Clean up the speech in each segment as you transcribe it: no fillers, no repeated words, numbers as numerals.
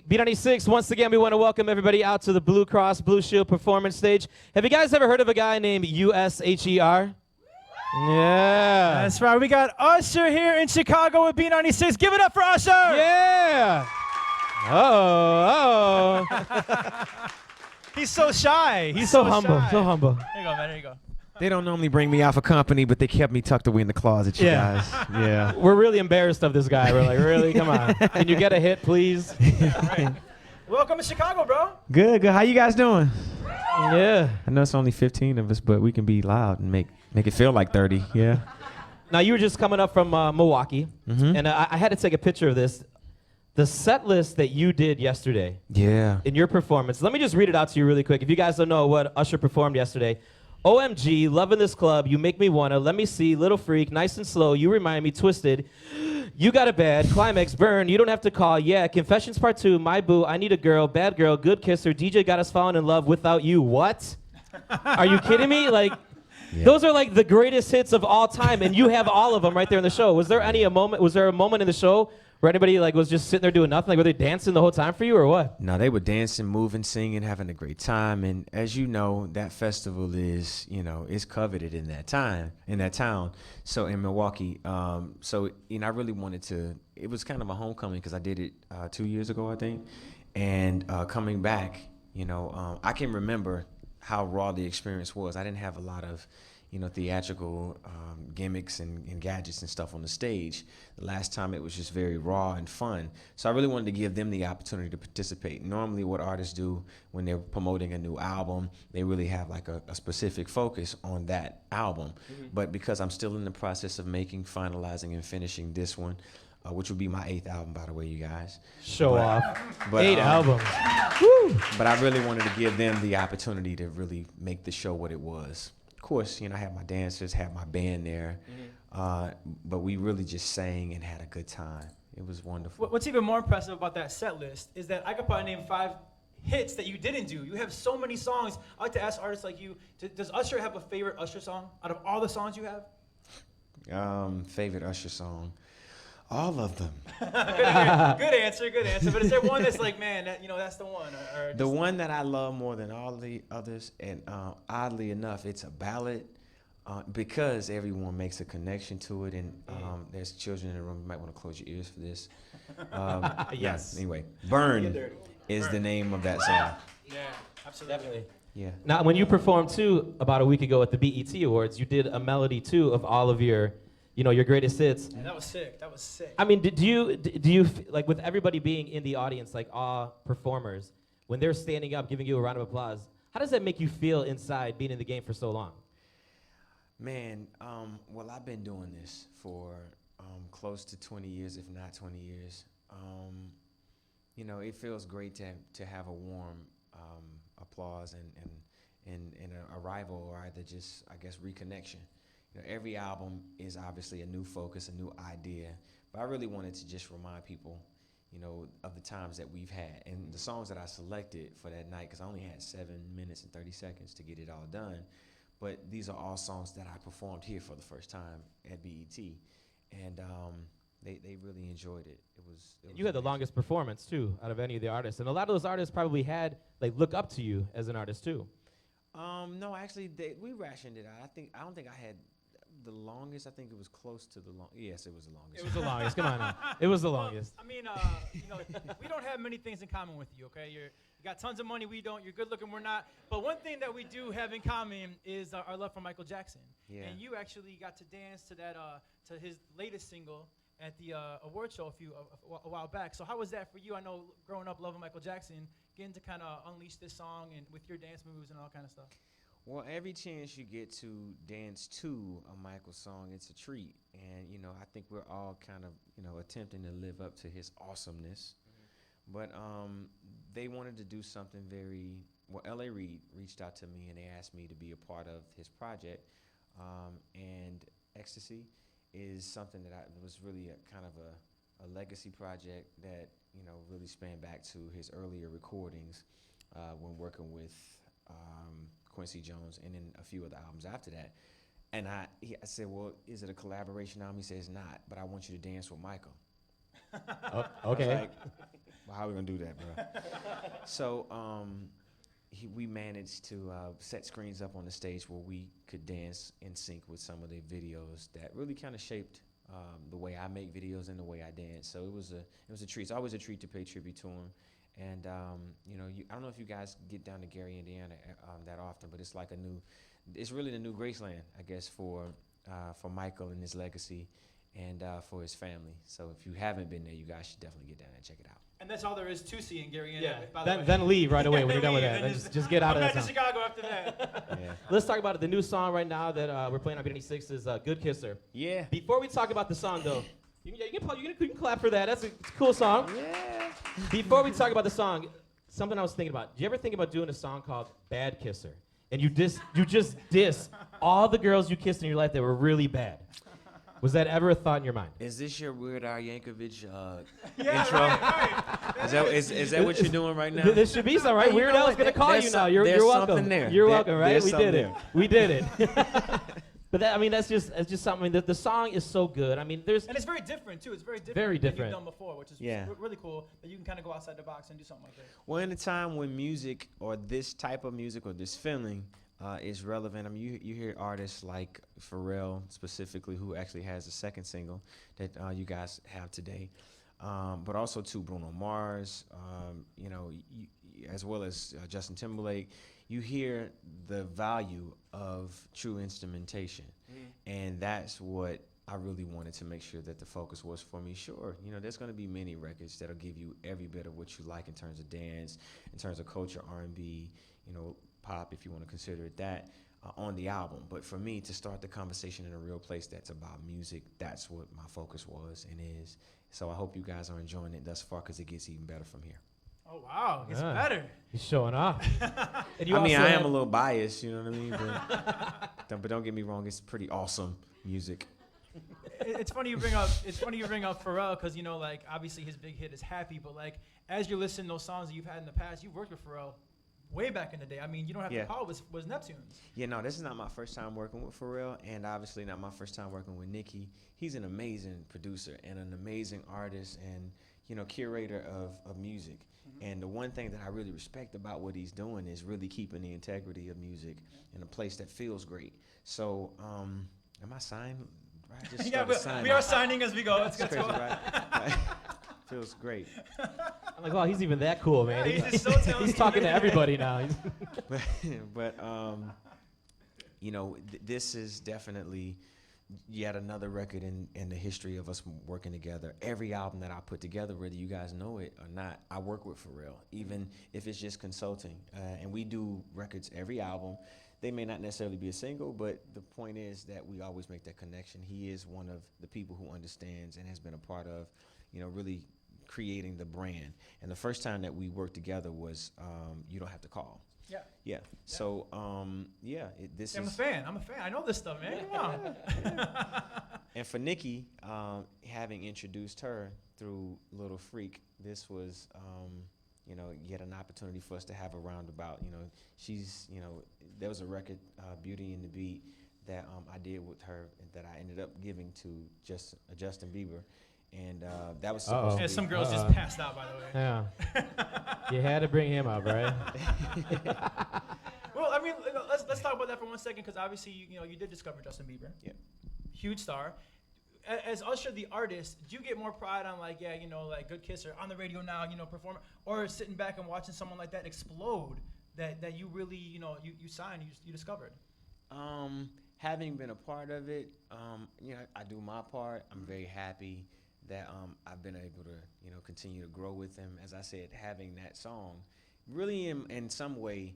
B96, once again, we want to welcome everybody out to the Blue Cross Blue Shield performance stage. Have you guys ever heard of a guy named Usher? Yeah. That's right. We got Usher here in Chicago with B96. Give it up for Usher! Yeah. Oh. He's so shy. He's so humble. Shy. So humble. There you go, man. There you go. They don't normally bring me out for company, but they kept me tucked away in the closet, you guys. Yeah. We're really embarrassed of this guy. We're like, really? Come on. Can you get a hit, please? Right. Welcome to Chicago, bro. Good. How you guys doing? Yeah. I know it's only 15 of us, but we can be loud and make it feel like 30. Yeah. Now, you were just coming up from Milwaukee, and I had to take a picture of this. The set list that you did yesterday in your performance. Let me just read it out to you really quick. If you guys don't know what Usher performed yesterday. OMG, loving this club, you make me wanna, let me see, little freak, nice and slow, you remind me, twisted, you got a bad, climax, burn, you don't have to call, yeah, confessions part 2, my boo, I need a girl, bad girl, good kisser, DJ got us falling in love without you, what? Are you kidding me? Like, those are like the greatest hits of all time, and you have all of them right there in the show. Was there a moment in the show where anybody like was just sitting there doing nothing? Like, were they dancing the whole time for you, or what? No, they were dancing, moving, singing, having a great time. And as you know, that festival is, is coveted in that town. So in Milwaukee. So, I really wanted to, it was kind of a homecoming because I did it 2 years ago, I think. And coming back, I can remember how raw the experience was. I didn't have a lot of, theatrical gimmicks and gadgets and stuff on the stage. The last time it was just very raw and fun. So I really wanted to give them the opportunity to participate. Normally what artists do when they're promoting a new album, they really have like a specific focus on that album. But because I'm still in the process of finalizing and finishing this one, which will be my 8th album, by the way, you guys. Show off. But, 8 albums. Woo! But I really wanted to give them the opportunity to really make the show what it was. Of course, I had my dancers, had my band there, but we really just sang and had a good time. It was wonderful. What's even more impressive about that set list is that I could probably name 5 hits that you didn't do. You have so many songs. I like to ask artists like you, does Usher have a favorite Usher song out of all the songs you have? Favorite Usher song? All of them. Good answer. But is there one that's like, man, that's the one? Or the one that I love more than all the others, and oddly enough, it's a ballad because everyone makes a connection to it, and there's children in the room. You might want to close your ears for this. Yes. Anyway, Burn is the name of that song. Yeah, absolutely. Definitely. Yeah. Now, when you performed too about a week ago at the BET Awards, you did a melody too of all of your greatest hits. Yeah, that was sick. I mean, do you like, with everybody being in the audience, like all performers, when they're standing up giving you a round of applause, how does that make you feel inside being in the game for so long? Man, well, I've been doing this for close to 20 years, if not 20 years. It feels great to have a warm applause and a rival, or either just, I guess, reconnection. Every album is obviously a new focus, a new idea, but I really wanted to just remind people, of the times that we've had and the songs that I selected for that night, because I only had 7 minutes and 30 seconds to get it all done. But these are all songs that I performed here for the first time at BET, and they really enjoyed it. You had the longest performance too out of any of the artists, and a lot of those artists probably had look up to you as an artist too. No, actually, we rationed it out. I don't think I had the longest. I think it was close to the long. Yes, it was the longest. It was the longest. Come on now. It was the longest. I mean, we don't have many things in common with you, okay? You got tons of money, we don't. You're good looking, we're not. But one thing that we do have in common is our love for Michael Jackson. Yeah. And you actually got to dance to that, to his latest single at the award show a while back. So how was that for you? I know growing up loving Michael Jackson, getting to kind of unleash this song and with your dance moves and all kind of stuff. Well, every chance you get to dance to a Michael song, it's a treat. And, I think we're all kind of, attempting to live up to his awesomeness. But they wanted to do something L.A. Reid reached out to me and they asked me to be a part of his project. And Ecstasy is something that was really a kind of a legacy project that, really spanned back to his earlier recordings when working with Quincy Jones, and then a few other albums after that. And I said, well, is it a collaboration album? He says not, but I want you to dance with Michael. Okay. Well, how are we gonna do that, bro? So we managed to set screens up on the stage where we could dance in sync with some of the videos that really kind of shaped the way I make videos and the way I dance. So it was a treat. It's always a treat to pay tribute to him. And I don't know if you guys get down to Gary, Indiana, that often, but it's like it's really the new Graceland, I guess, for Michael and his legacy, and for his family. So if you haven't been there, you guys should definitely get down there and check it out. And that's all there is to see in Gary, Indiana. Yeah. By the way. Then leave right away when you're done with that. Then Just get out of back that to town. Chicago after that. Yeah. Let's talk about it. The new song right now that we're playing on B96 is Good Kisser. Yeah. Before we talk about the song, though, you can clap for that. It's a cool song. Yeah. Before we talk about the song, something I was thinking about. Do you ever think about doing a song called Bad Kisser? And you just diss all the girls you kissed in your life that were really bad. Was that ever a thought in your mind? Is this your Weird Al Yankovic Yeah, intro? right. Is that what you're doing right now? This should be something, right? Hey, Weird Al's going to call you now. You're welcome. Something there. You're welcome, right? There's We did it. something We did it. But that's just something. The song is so good. I mean, And it's very different, too. It's very different Very than different. you've done before, which is really cool that you can kind of go outside the box and do something like that. Well, in a time when music or this type of music or this feeling is relevant, I mean, you hear artists like Pharrell specifically, who actually has a second single that you guys have today, but also too Bruno Mars, as well as Justin Timberlake. You hear the value of true instrumentation, and that's what I really wanted to make sure that the focus was for me. Sure, there's going to be many records that'll give you every bit of what you like in terms of dance, in terms of culture, R&B, pop, if you want to consider it that, on the album. But for me to start the conversation in a real place that's about music, that's what my focus was and is. So I hope you guys are enjoying it thus far, because it gets even better from here. Oh, wow. It's better. He's showing off. And I am a little biased, you know what I mean? But don't get me wrong, it's pretty awesome music. It's funny you bring up Pharrell, because obviously his big hit is Happy, but as you're listening to those songs that you've had in the past, you've worked with Pharrell way back in the day. I mean, You Don't Have to Call was Neptune's. Yeah, no, this is not my first time working with Pharrell, and obviously not my first time working with Nicki. He's an amazing producer and an amazing artist and curator of music. And the one thing that I really respect about what he's doing is really keeping the integrity of music in a place that feels great. So, am I signed? Right? I just started signing. We are signing as we go. Let's That's go. crazy, right? Feels great. I'm like, wow, he's even that cool, man. Yeah, he's just so talented. He's talking to everybody now. but this is definitely yet another record in the history of us working together. Every album that I put together, whether you guys know it or not, I work with Pharrell, even if it's just consulting. And we do records every album. They may not necessarily be a single, but the point is that we always make that connection. He is one of the people who understands and has been a part of, really creating the brand. And the first time that we worked together was You Don't Have to Call. Yeah. Yeah. So, this I'm is... a fan. I know this stuff, man. Come on. And for Nicki, having introduced her through Little Freak, this was, yet an opportunity for us to have a roundabout. There was a record, Beauty and the Beat, that I did with her that I ended up giving to Justin Bieber. And that was supposed to be... And some girls just passed out, by the way. Yeah. You had to bring him up, right? Well, I mean, let's talk about that for 1 second, because obviously, you did discover Justin Bieber. Yeah. Huge star. As Usher, the artist, do you get more pride on Good Kisser on the radio now, performing, or sitting back and watching someone like that explode that you really, you signed, you discovered? Having been a part of it, I do my part. I'm very happy that I've been able to, continue to grow with him. As I said, having that song really in some way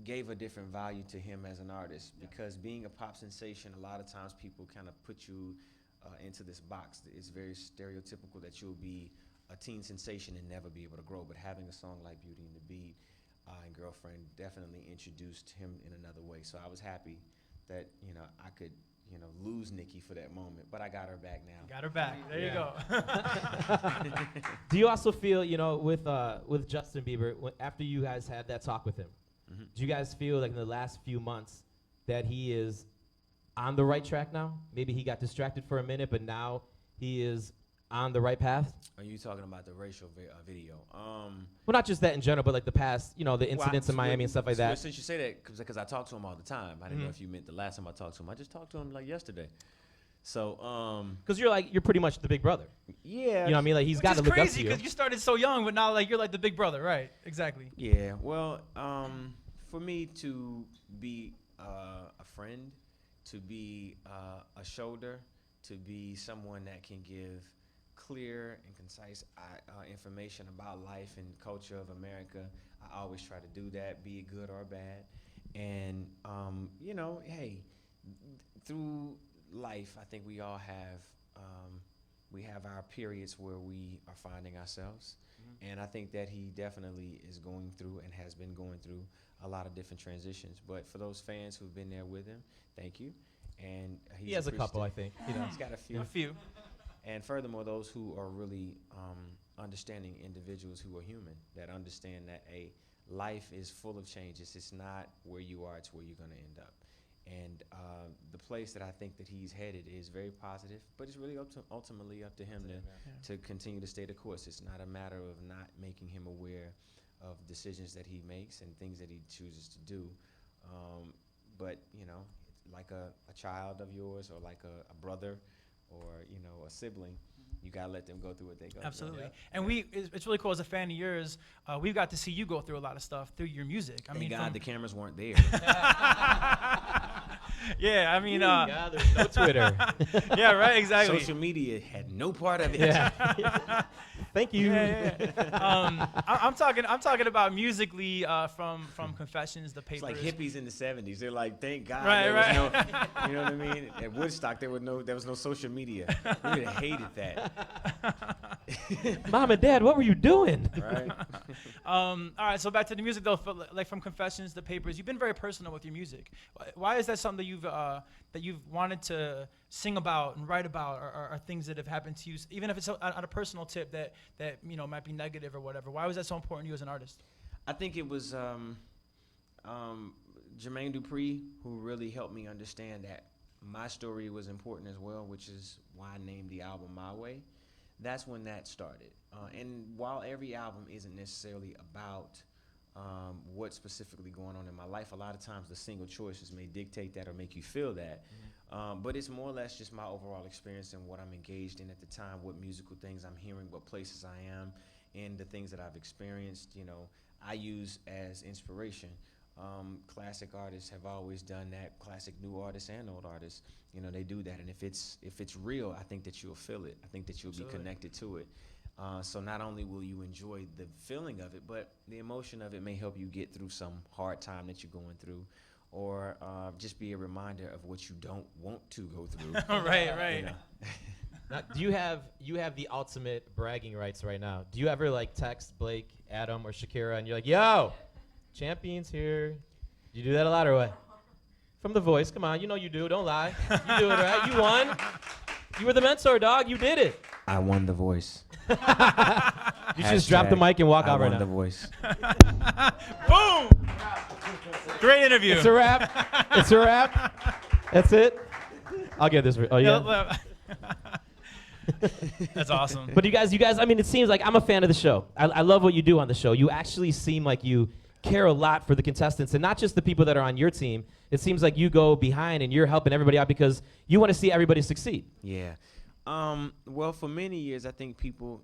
gave a different value to him as an artist, because being a pop sensation, a lot of times people kind of put you into this box. It's very stereotypical that you'll be a teen sensation and never be able to grow, but having a song like Beauty and the Beat and Girlfriend definitely introduced him in another way. So I was happy that, I could, lose Nicki for that moment, but I got her back now. Got her back. There you go. Do you also feel, with Justin Bieber, after you guys had that talk with him, do you guys feel like in the last few months that he is on the right track now? Maybe he got distracted for a minute, but now he is on the right path? Are you talking about the racial video? Well, not just that in general, but like the past, the incidents in Miami and stuff like that. Since you say that, because I talk to him all the time. I didn't know if you meant the last time I talked to him. I just talked to him like yesterday. So, because you're pretty much the big brother. Yeah. You know what I mean? Like he's got to look up to you. It's crazy because you started so young, but now like you're like the big brother, right? Exactly. Yeah. Well, for me to be a friend, to be a shoulder, to be someone that can give clear and concise information about life and culture of America, I always try to do that, be it good or bad. And hey, through life, I think we all have our periods where we are finding ourselves. And I think that he definitely is going through and has been going through a lot of different transitions. But for those fans who've been there with him, thank you. And he has a couple, I think. He's got a few. A few. And furthermore, those who are really understanding individuals who are human, that understand that life is full of changes. It's not where you are, it's where you're going to end up. And the place that I think that he's headed is very positive, but it's really ultimately up to him to continue to stay the course. It's not a matter of not making him aware of decisions that he makes and things that he chooses to do. But, like a child of yours or like a brother or, a sibling, you got to let them go through what they go Absolutely. through. And it's really cool as a fan of yours. We've got to see you go through a lot of stuff through your music. Thank God the cameras weren't there. Yeah, I mean, God, there's no Twitter. Yeah, right, exactly. Social media had no part of it. Yeah. Thank you. I'm talking about musically from Confessions, the papers. It's like hippies in the 70s. They're like, thank God Right, there was no, you know what I mean? At Woodstock, there was no social media. We would have hated that. Mom and Dad, what were you doing? Right. All right, so back to the music though. Like from Confessions, the papers. You've been very personal with your music. Why is that something that you've wanted to sing about and write about, or things that have happened to you, even if it's on a personal tip that might be negative or whatever? Why was that so important to you as an artist? I think it was Jermaine Dupri who really helped me understand that my story was important as well, which is why I named the album My Way. That's when that started. And while every album isn't necessarily about what's specifically going on in my life, a lot of times the single choices may dictate that or make you feel that. But it's more or less just my overall experience and what I'm engaged in at the time, what musical things I'm hearing, what places I am, and the things that I've experienced, I use as inspiration. Classic artists have always done that. Classic new artists and old artists, they do that. And if it's real, I think that you'll feel it. I think that you'll be connected to it. So not only will you enjoy the feeling of it, but the emotion of it may help you get through some hard time that you're going through, or just be a reminder of what you don't want to go through. Right. Now, do you have the ultimate bragging rights right now? Do you ever like text Blake, Adam, or Shakira, and you're like, "Yo, Champion's here"? Do you do that a lot or what? From The Voice, come on, you do. Don't lie. You do it right. You won. You were the mentor, dog. You did it. I won The Voice. You should just drop the mic and walk out right now. I won The Voice. Boom! Great interview. It's a wrap. It's a wrap. That's it. I'll get this. Oh yeah. That's awesome. But you guys, I mean, it seems like I'm a fan of the show. I love what you do on the show. You actually seem like you care a lot for the contestants and not just the people that are on your team. It seems like you go behind and you're helping everybody out because you want to see everybody succeed. Yeah. Well, for many years, I think people,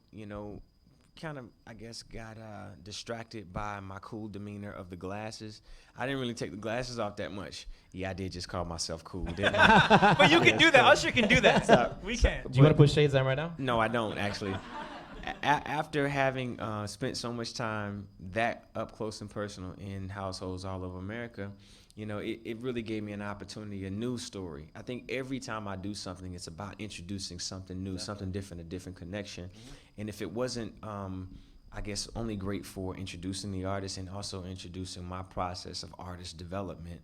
kind of, I guess, got distracted by my cool demeanor of the glasses. I didn't really take the glasses off that much. Yeah, I did just call myself cool, didn't I? But you can do that. Usher can do that. We can't. Do you want to put shades on right now? No, I don't, actually. After having spent so much time that up close and personal in households all over America, it really gave me an opportunity, a new story. I think every time I do something, it's about introducing something new, something different, a different connection. And if it wasn't, I guess, only great for introducing the artist and also introducing my process of artist development,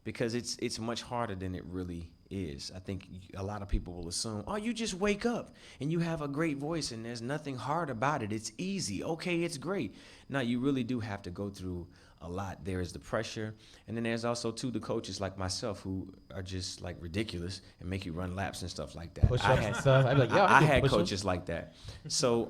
because it's much harder than it really is. I think a lot of people will assume, oh, you just wake up and you have a great voice and there's nothing hard about it. It's easy. Okay, it's great. No, you really do have to go through a lot. There is the pressure, and then there's also the coaches like myself who are just like ridiculous and make you run laps and stuff like that. Push-ups and stuff. I'd be like, yo, I had push-ups. coaches like that. So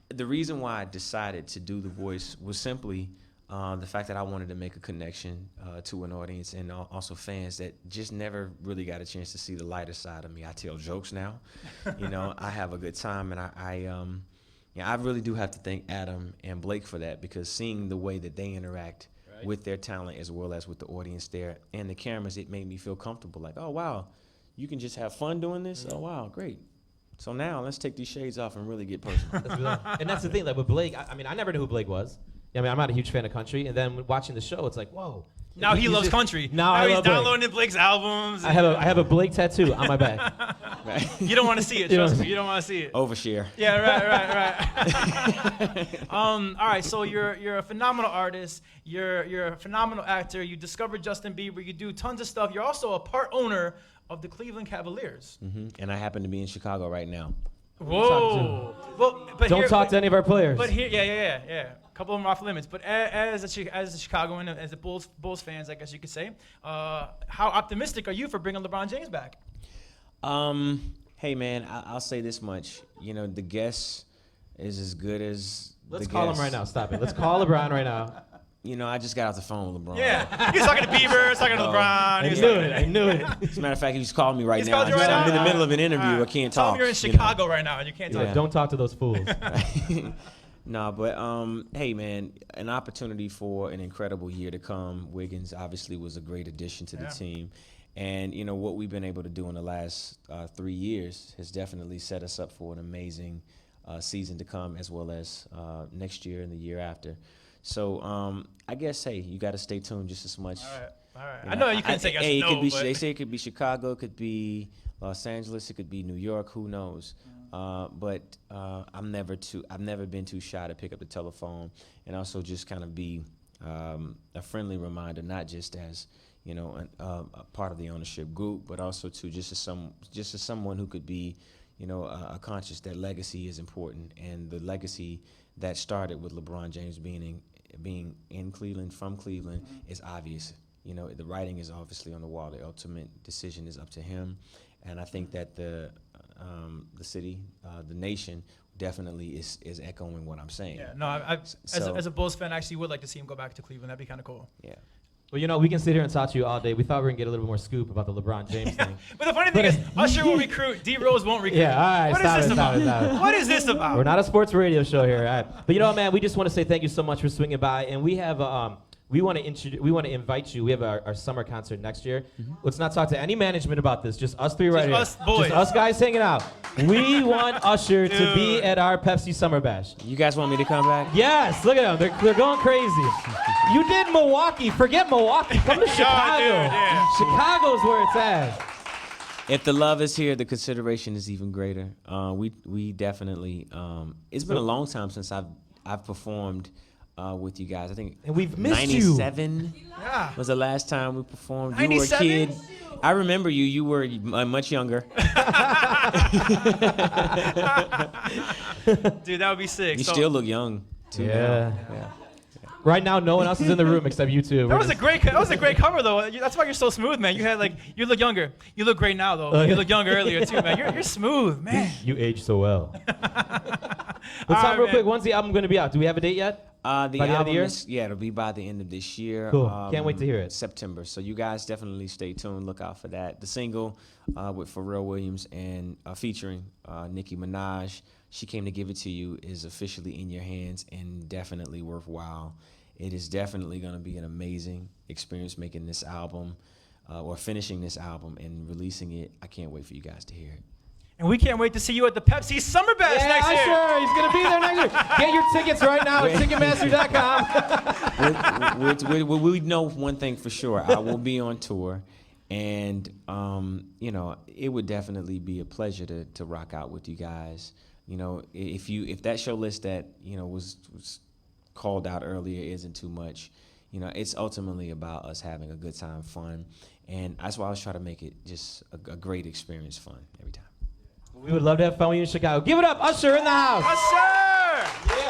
the reason why I decided to do the voice was simply the fact that I wanted to make a connection to an audience and also fans that just never really got a chance to see the lighter side of me. I tell jokes now, I have a good time, and I really do have to thank Adam and Blake for that, because seeing the way that they interact with their talent as well as with the audience there and the cameras, it made me feel comfortable. Like, oh, wow, you can just have fun doing this? Oh, wow, great. So now let's take these shades off and really get personal. And that's the thing, like with Blake, I mean, I never knew who Blake was. I mean, I'm not a huge fan of country, and then watching the show, it's like, whoa. Now he loves country. Now he's love downloading Blake's albums. I have a Blake tattoo on my back. You don't want to see it, trust me. You don't want to see it. Overshare. Yeah, right. All right, so you're a phenomenal artist. You're a phenomenal actor. You discovered Justin Bieber. You do tons of stuff. You're also a part owner of the Cleveland Cavaliers. Mm-hmm. And I happen to be in Chicago right now. Whoa. Well, but don't talk to any of our players. But here, yeah. A couple of them are off limits. But as a Chicagoan, as a Bulls fans, I guess you could say, how optimistic are you for bringing LeBron James back? Hey, man, I'll say this much. The guess is as good as Let's call him right now. Stop it. Let's call LeBron right now. I just got off the phone with LeBron. Yeah, he was talking to Bieber, he was talking to LeBron. I knew it. As a matter of fact, he just called me right He's now. called you right now? I'm in the middle of an interview. I can't Tell talk. him you're in Chicago right now and you can't talk. Yeah. Don't talk to those fools. No, but hey, man, an opportunity for an incredible year to come. Wiggins obviously was a great addition to the team. And, what we've been able to do in the last 3 years has definitely set us up for an amazing season to come, as well as next year and the year after. So I guess, hey, you got to stay tuned just as much. All right. I know you couldn't say yes or no, but they say it could be Chicago, it could be Los Angeles, it could be New York, who knows? But I've never been too shy to pick up the telephone and also just kind of be a friendly reminder, not just as a part of the ownership group, but also to just as someone who could be, a conscious that legacy is important, and the legacy that started with LeBron James being in Cleveland, from Cleveland, is obvious. The writing is obviously on the wall. The ultimate decision is up to him, and I think that the city, the nation, definitely is echoing what I'm saying. Yeah, no, as a Bulls fan, I actually would like to see him go back to Cleveland. That'd be kind of cool. Yeah. Well, we can sit here and talk to you all day. We thought we were going to get a little bit more scoop about the LeBron James thing. But the funny thing is, Usher will recruit, D Rose won't recruit. Yeah, all right, What stop it. What is this about? We're not a sports radio show here, all right? But man, we just want to say thank you so much for swinging by, and we have we want to invite you. We have our summer concert next year. Let's not talk to any management about this. Just us three right here. Us boys. Just us guys hanging out. We want Usher to be at our Pepsi Summer Bash. You guys want me to come back? Yes, look at them. They're going crazy. You did Milwaukee. Forget Milwaukee. Come to Chicago. Dude, yeah. Chicago's where it's at. If the love is here, the consideration is even greater. We definitely. It's been a long time since I've performed with you guys. I think and we've missed 97 Yeah. was the last time we performed. 97? You were a kid. I remember you. You were much younger. Dude, that would be sick. You still look young too. Yeah. Yeah. Right now, no one else is in the room except you two. That was a great cover though. That's why you're so smooth, man. You look younger. You look great now though. You look younger earlier too, man. You're smooth, man. You age so well. Let's talk real quick. When's the album going to be out? Do we have a date yet? The by the end of the album year? it'll be by the end of this year. Cool. Can't wait to hear it. September. So you guys definitely stay tuned. Look out for that. The single with Pharrell Williams and featuring Nicki Minaj, She Came to Give It to You, is officially in your hands and definitely worthwhile. It is definitely going to be an amazing experience making this album or finishing this album and releasing it. I can't wait for you guys to hear it. And we can't wait to see you at the Pepsi Summer Bash next year. Sure. He's going to be there next year. Get your tickets right now at Ticketmaster.com. We know one thing for sure. I will be on tour. And, it would definitely be a pleasure to rock out with you guys. If that show list that, was called out earlier isn't too much, you know, it's ultimately about us having a good time, fun, and that's why I always try to make it just a great experience, fun every time. We would love to have fun with you in Chicago. Give it up, Usher in the house. Usher! Yeah.